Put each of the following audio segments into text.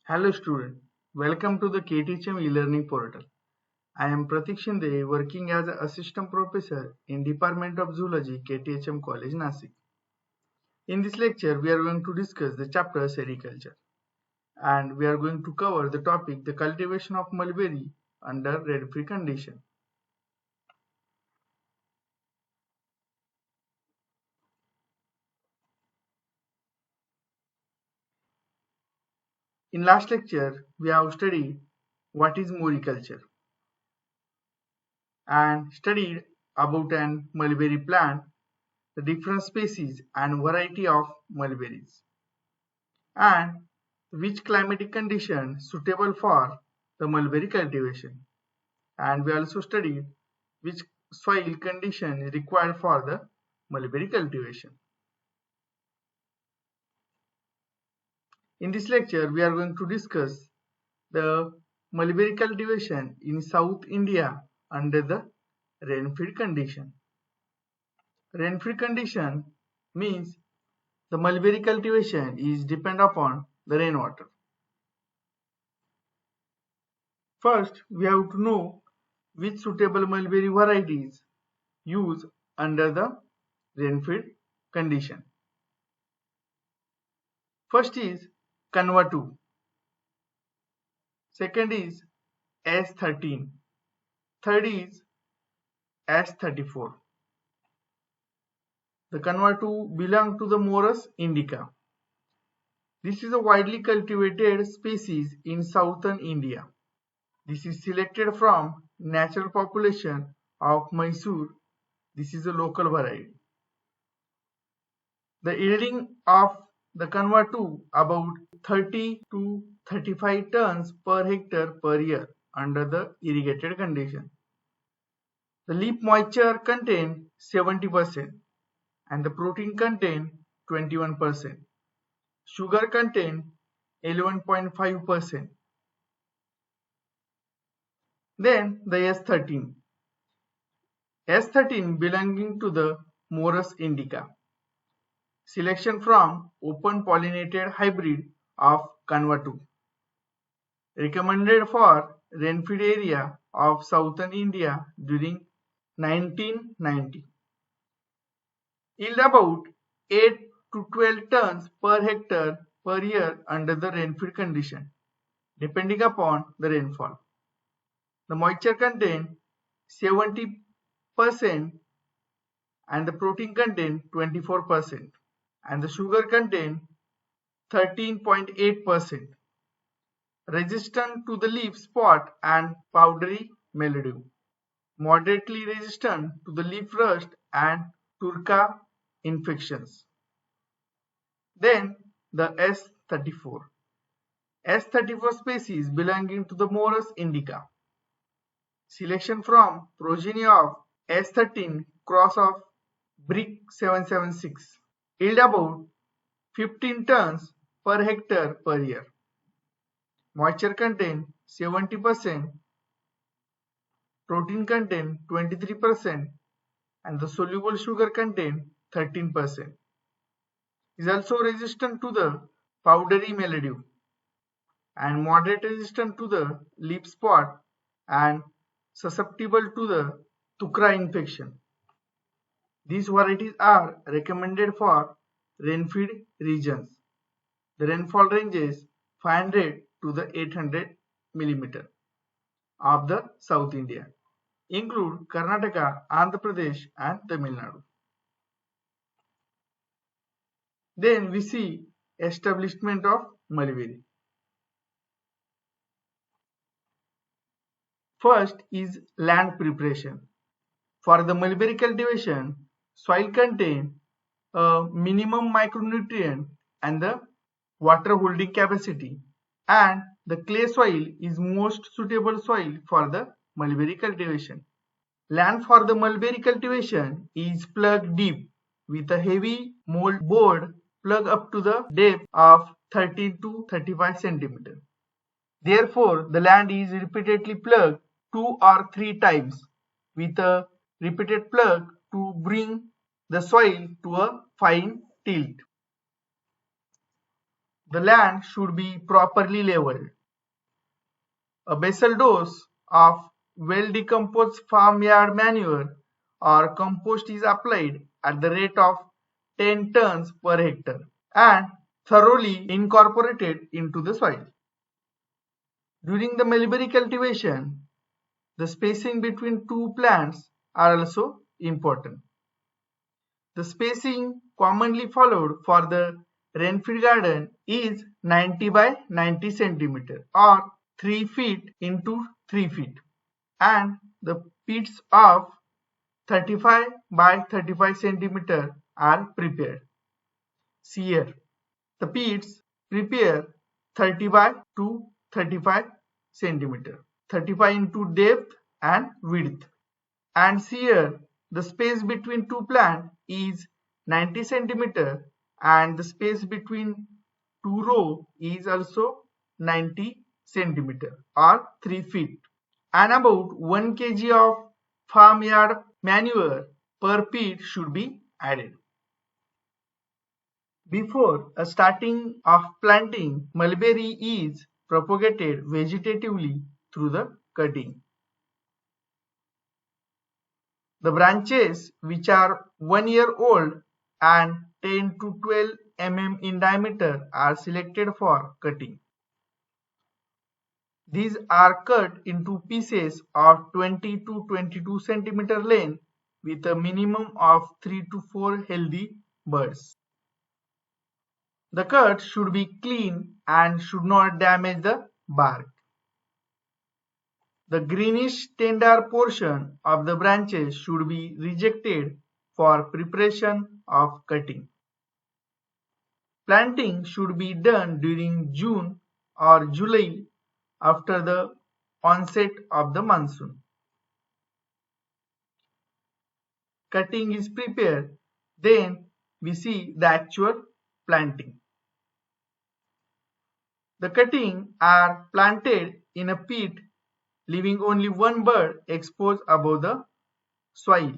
Hello student, welcome to the KTHM e-learning portal. I am Pratik Shinde, working as an assistant professor in Department of Zoology, KTHM College, Nasik. In this lecture, we are going to discuss the chapter Sericulture, and we are going to cover the topic the cultivation of mulberry under red-free condition. In last lecture, we have studied what is moriculture and studied about an mulberry plant, the different species and variety of mulberries, and which climatic condition suitable for the mulberry cultivation. And we also studied which soil condition is required for the mulberry cultivation. In this lecture, we are going to discuss the mulberry cultivation in South India under the rain-fed condition. Rain-fed condition means the mulberry cultivation is depend upon the rainwater. First, we have to know which suitable mulberry varieties use under the rain-fed condition. First is Kanwa 2, second is S13, third is S34. The Kanwa 2 belong to the Morus indica. This is a widely cultivated species in southern India. This is selected from natural population of Mysore. This is a local variety. The yielding of the Kanwa 2 about 30 to 35 tons per hectare per year under the irrigated condition. The leaf moisture contain 70% and the protein contain 21%. Sugar contain 11.5%. Then the S13. S13 belonging to the Morus indica. Selection from open pollinated hybrid of Kanwa 2. Recommended for rain-fed area of southern India during 1990. Yield about 8 to 12 tons per hectare per year under the rain-fed condition, depending upon the rainfall. The moisture content 70% and the protein content 24% and the sugar content 13.8%. Resistant to the leaf spot and powdery mildew. Moderately resistant to the leaf rust and Turca infections. Then the S34. S34 species belonging to the Morus indica. Selection from progeny of S13 cross of Brick 776. Yield about 15 tons per hectare per year. Moisture content 70%, protein content 23% and the soluble sugar content 13%. Is also resistant to the powdery mildew and moderate resistant to the leaf spot and susceptible to the Turca infection. These varieties are recommended for rain-fed regions. The rainfall ranges 500 to the 800 mm of the South India, include Karnataka, Andhra Pradesh and Tamil Nadu. Then we see establishment of mulberry. First is land preparation. For the mulberry cultivation, soil contains a minimum micronutrient and the water holding capacity, and the clay soil is most suitable soil for the mulberry cultivation. Land for the mulberry cultivation is plugged deep with a heavy mold board plug up to the depth of 13 to 35 cm. Therefore, the land is repeatedly plugged 2 or 3 times with a repeated plug to bring the soil to a fine tilt. The land should be properly leveled. A basal dose of well-decomposed farmyard manure or compost is applied at the rate of 10 tons per hectare and thoroughly incorporated into the soil. During the mulberry cultivation, the spacing between two plants are also important. The spacing commonly followed for the rainfed garden is 90 by 90 centimeter or 3 feet into 3 feet, and the pits of 35 by 35 centimeter are prepared. See here, the pits prepare 30 by to 35 centimeter, 35 into depth and width. And see here, the space between two plants is 90 centimeter and the space between two rows is also 90 centimeter or 3 feet. And about 1 kg of farmyard manure per pit should be added. Before a starting of planting, mulberry is propagated vegetatively through the cutting. The branches, which are 1 year old and 10 to 12 mm in diameter, are selected for cutting. These are cut into pieces of 20 to 22 centimeter length with a minimum of 3 to 4 healthy buds. The cut should be clean and should not damage the bark. The greenish tender portion of the branches should be rejected for preparation of cutting. Planting should be done during June or July after the onset of the monsoon. Cutting is prepared, then we see the actual planting. The cutting are planted in a pit, leaving only one bud exposed above the soil,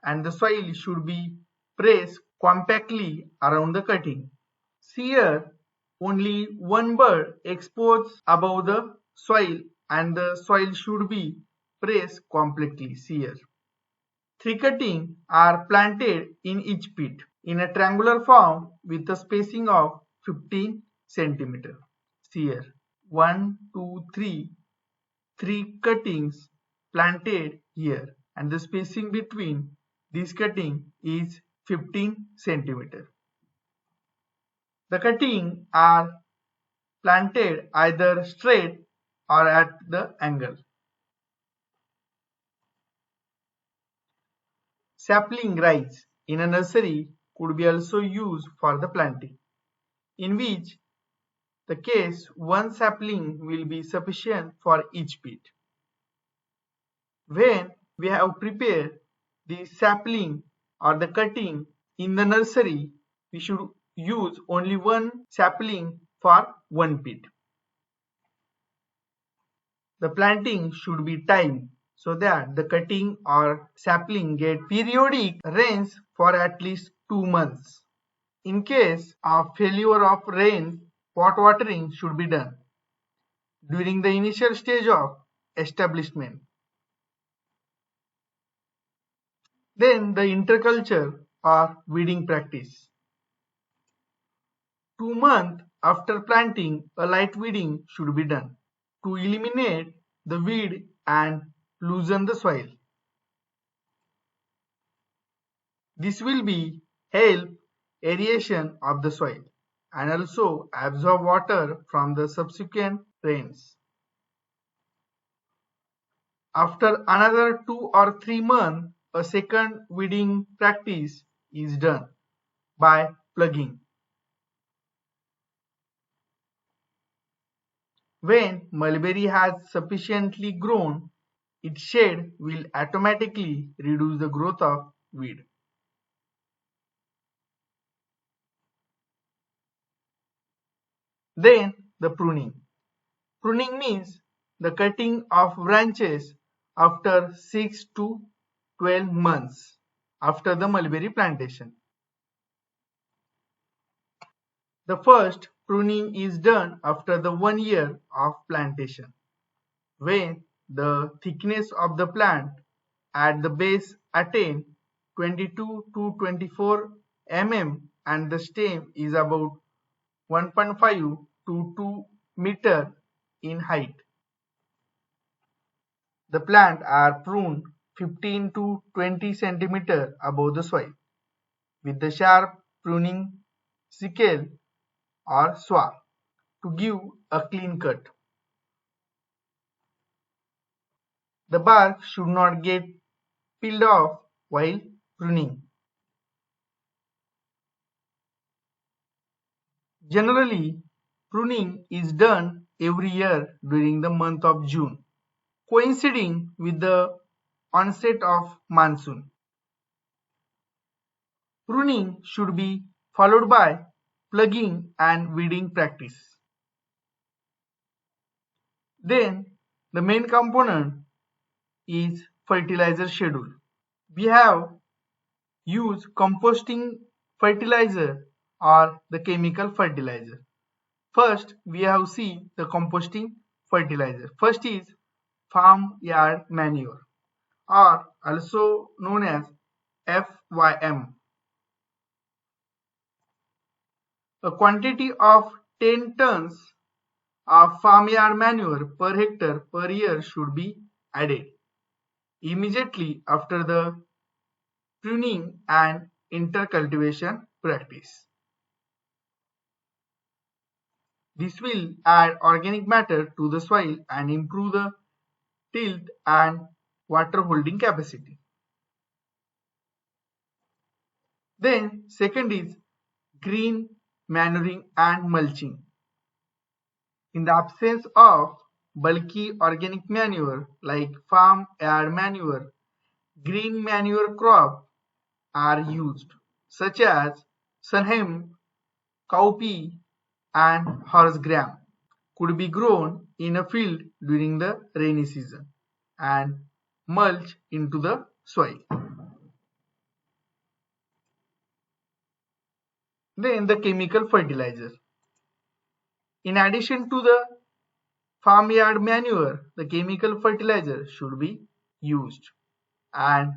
and the soil should be pressed compactly around the cutting. See here, only one bud exposed above the soil and the soil should be pressed completely. See here. 3 cuttings are planted in each pit in a triangular form with a spacing of 15 centimeter. See here, 1, 2, 3, 3 cuttings planted here and the spacing between this cutting is 15 centimeter. The cuttings are planted either straight or at the angle. Sapling rise in a nursery could be also used for the planting, in which the case one sapling will be sufficient for each pit. When we have prepared the sapling or the cutting in the nursery, we should use only one sapling for one pit. The planting should be timed so that the cutting or sapling get periodic rains for at least 2 months. In case of failure of rain, pot watering should be done during the initial stage of establishment. Then the interculture or weeding practice. 2 months after planting, a light weeding should be done to eliminate the weed and loosen the soil. This will be help aeration of the soil and also absorb water from the subsequent rains. After another 2 or 3 months, a second weeding practice is done by plugging. When mulberry has sufficiently grown, its shade will automatically reduce the growth of weed. Then the pruning. Pruning means the cutting of branches after 6 to 12 months after the mulberry plantation. The first pruning is done after the 1 year of plantation, when the thickness of the plant at the base attain 22 to 24 mm and the stem is about 1.5 to 2 meter in height. The plant are pruned 15 to 20 centimeter above the soil with the sharp pruning sickle or saw to give a clean cut. The bark should not get peeled off while pruning. Generally, pruning is done every year during the month of June, coinciding with the onset of monsoon. Pruning should be followed by plugging and weeding practice. Then, the main component is fertilizer schedule. We have used composting fertilizer or the chemical fertilizer. First, we have seen the composting fertilizer. First is farmyard manure, or also known as FYM. A quantity of 10 tons of farmyard manure per hectare per year should be added immediately after the pruning and intercultivation practice. This will add organic matter to the soil and improve the tilth and water holding capacity. Then second is green manuring and mulching. In the absence of bulky organic manure like farmyard manure, green manure crops are used, such as sunhemp, cowpea, and horse gram could be grown in a field during the rainy season and mulch into the soil. Then the chemical fertilizer. In addition to the farmyard manure, the chemical fertilizer should be used and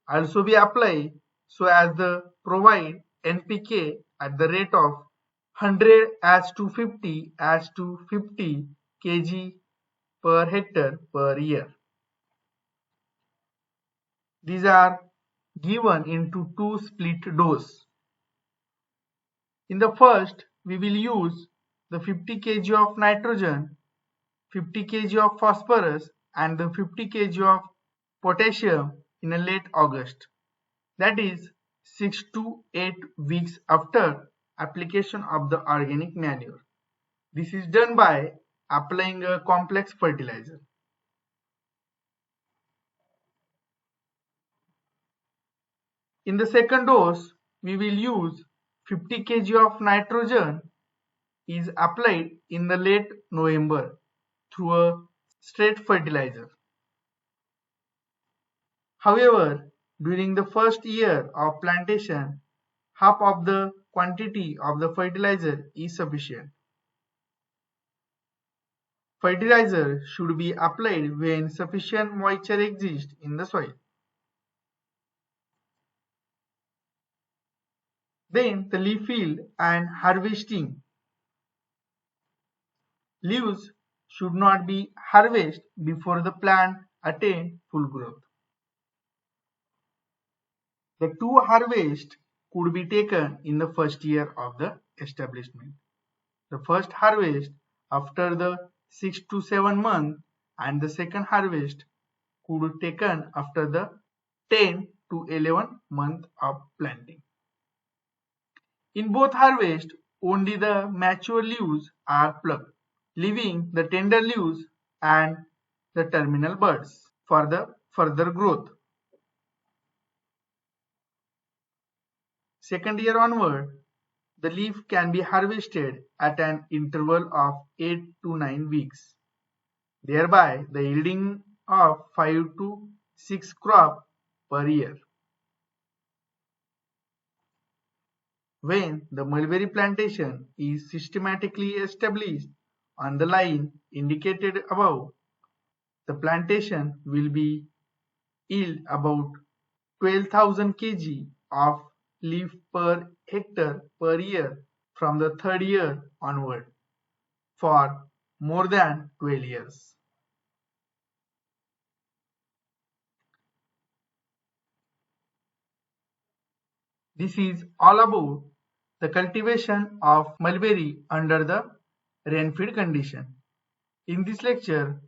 also be applied so as to provide NPK at the rate of 100 as to 50 kg per hectare per year. These are given into two split dose. In the first, we will use the 50 kg of nitrogen, 50 kg of phosphorus and the 50 kg of potassium in a late August, that is 6 to 8 weeks after application of the organic manure. This is done by applying a complex fertilizer. In the second dose, we will use 50 kg of nitrogen is applied in the late November through a straight fertilizer. However, during the first year of plantation, half of the quantity of the fertilizer is sufficient. Fertilizer should be applied when sufficient moisture exists in the soil. Then the leaf field and harvesting. Leaves should not be harvested before the plant attains full growth. The two harvests could be taken in the first year of the establishment. The first harvest after the 6 to 7 months and the second harvest could be taken after the 10 to 11 months of planting. In both harvests, only the mature leaves are plucked, leaving the tender leaves and the terminal buds for the further growth. Second year onward, the leaf can be harvested at an interval of 8 to 9 weeks. Thereby, the yielding of 5 to 6 crops per year. When the mulberry plantation is systematically established on the line indicated above, the plantation will be yield about 12,000 kg of leaf per hectare per year from the third year onward for more than 12 years. This is all about the cultivation of mulberry under the rain-fed condition. In this lecture,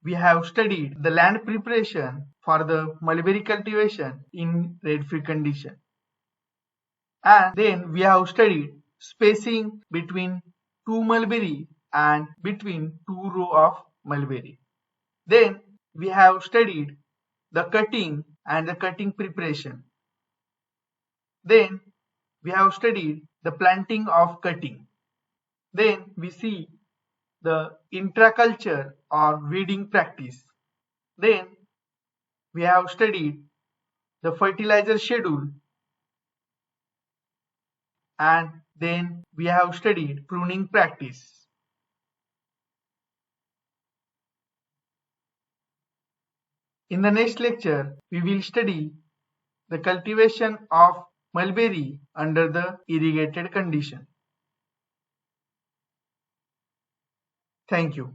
we have studied the land preparation for the mulberry cultivation in rain-fed condition. And then we have studied spacing between two mulberry and between two rows of mulberry. Then we have studied the cutting and the cutting preparation. Then we have studied the planting of cutting. Then we see the intraculture or weeding practice. Then we have studied the fertilizer schedule, and then we have studied pruning practice. In the next lecture, we will study the cultivation of mulberry under the irrigated condition. Thank you.